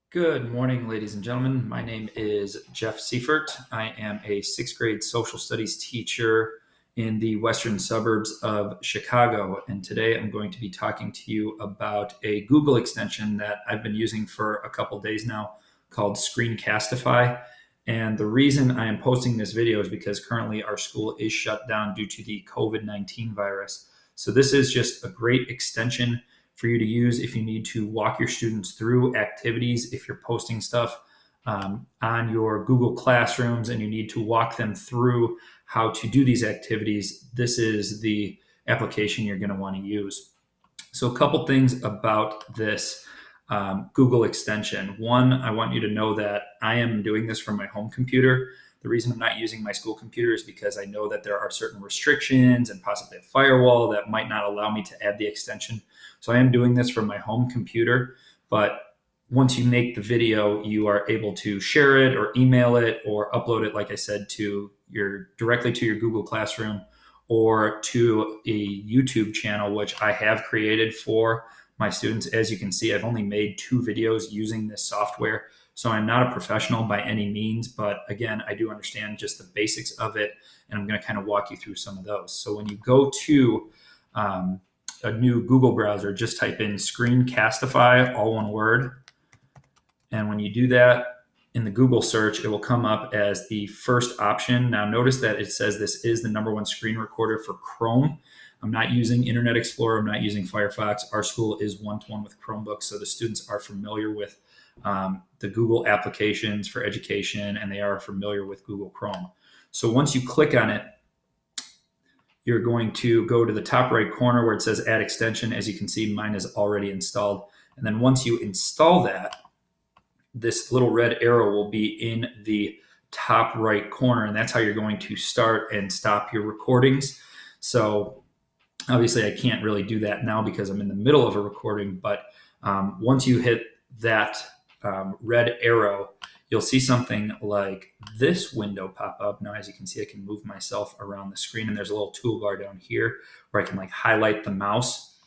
Good morning, ladies and gentlemen. My name is Jeff Seifert. I am a sixth grade social studies teacher in the western suburbs of Chicago. And today I'm going to be talking to you about a Google extension that I've been using for a couple days now called Screencastify. And the reason I am posting this video is because currently our school is shut down due to the COVID-19 virus. So this is just a great extension for you to use if you need to walk your students through activities, if you're posting stuff on your Google Classrooms and you need to walk them through how to do these activities. This is the application you're going to want to use. So a couple things about this Google extension. One, I want you to know that I am doing this from my home computer. The reason I'm not using my school computer is because I know that there are certain restrictions and possibly a firewall that might not allow me to add the extension. So I am doing this from my home computer, but once you make the video, you are able to share it or email it or upload it, like I said, directly to your Google Classroom or to a YouTube channel, which I have created for my students. As you can see, I've only made 2 videos using this software. So I'm not a professional by any means, but again, I do understand just the basics of it, and I'm going to kind of walk you through some of those. So when you go to a new Google browser, just type in Screencastify, all one word. And when you do that in the Google search, it will come up as the first option. Now notice that it says this is the #1 screen recorder for Chrome. I'm not using Internet Explorer. I'm not using Firefox. Our school is one-to-one with Chromebooks, so the students are familiar with the Google applications for education, and they are familiar with Google Chrome. So once you click on it, you're going to go to the top right corner where it says Add Extension. As you can see, mine is already installed. And then once you install that, this little red arrow will be in the top right corner, and that's how you're going to start and stop your recordings. So obviously I can't really do that now because I'm in the middle of a recording, but once you hit that red arrow, you'll see something like this window pop up. Now, as you can see, I can move myself around the screen, and there's a little toolbar down here where I can highlight the mouse.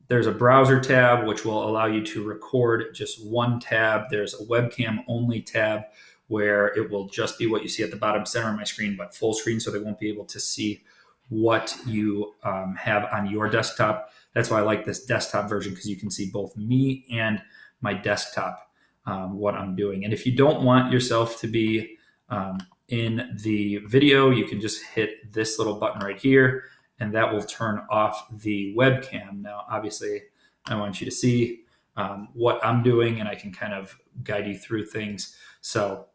There's a browser tab, which will allow you to record just one tab. There's a webcam only tab where it will just be what you see at the bottom center of my screen, but full screen, so they won't be able to see what you have on your desktop. That's why I like this desktop version, because you can see both me and my desktop, what I'm doing. And if you don't want yourself to be in the video, you can just hit this little button right here, and that will turn off the webcam. Now, obviously, I want you to see what I'm doing, and I can kind of guide you through things. So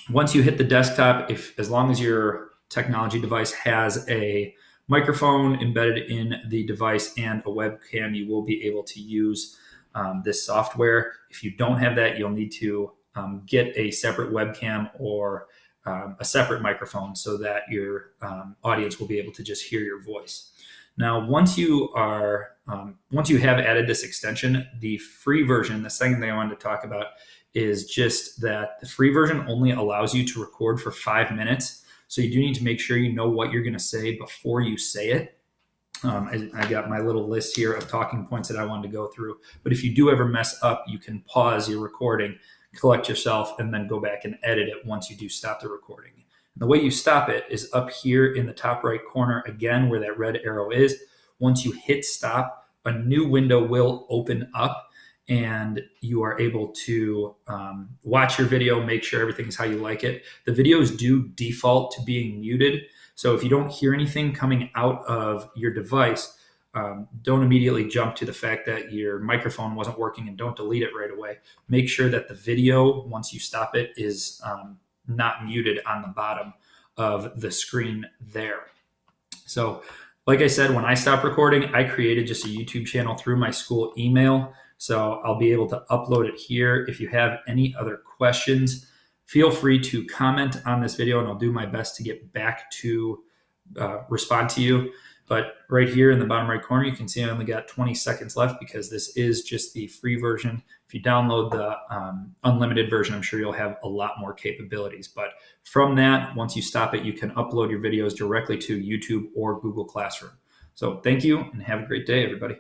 once you hit the desktop, as long as your technology device has a microphone embedded in the device and a webcam, you will be able to use this software. If you don't have that, you'll need to get a separate webcam or a separate microphone so that your audience will be able to just hear your voice. Now, once you have added this extension, the free version, the second thing I wanted to talk about is just that the free version only allows you to record for 5 minutes. So you do need to make sure you know what you're going to say before you say it. I got my little list here of talking points that I wanted to go through. But if you do ever mess up, you can pause your recording, collect yourself, and then go back and edit it once you do stop the recording. And the way you stop it is up here in the top right corner, again, where that red arrow is. Once you hit stop, a new window will open up, and you are able to watch your video, make sure everything is how you like it. The videos do default to being muted. So if you don't hear anything coming out of your device, don't immediately jump to the fact that your microphone wasn't working, and don't delete it right away. Make sure that the video, once you stop it, is not muted on the bottom of the screen there. So like I said, when I stopped recording, I created just a YouTube channel through my school email. So I'll be able to upload it here. If you have any other questions, feel free to comment on this video, and I'll do my best to get back to respond to you. But right here in the bottom right corner, you can see I only got 20 seconds left because this is just the free version. If you download the unlimited version, I'm sure you'll have a lot more capabilities. But from that, once you stop it, you can upload your videos directly to YouTube or Google Classroom. So thank you, and have a great day, everybody.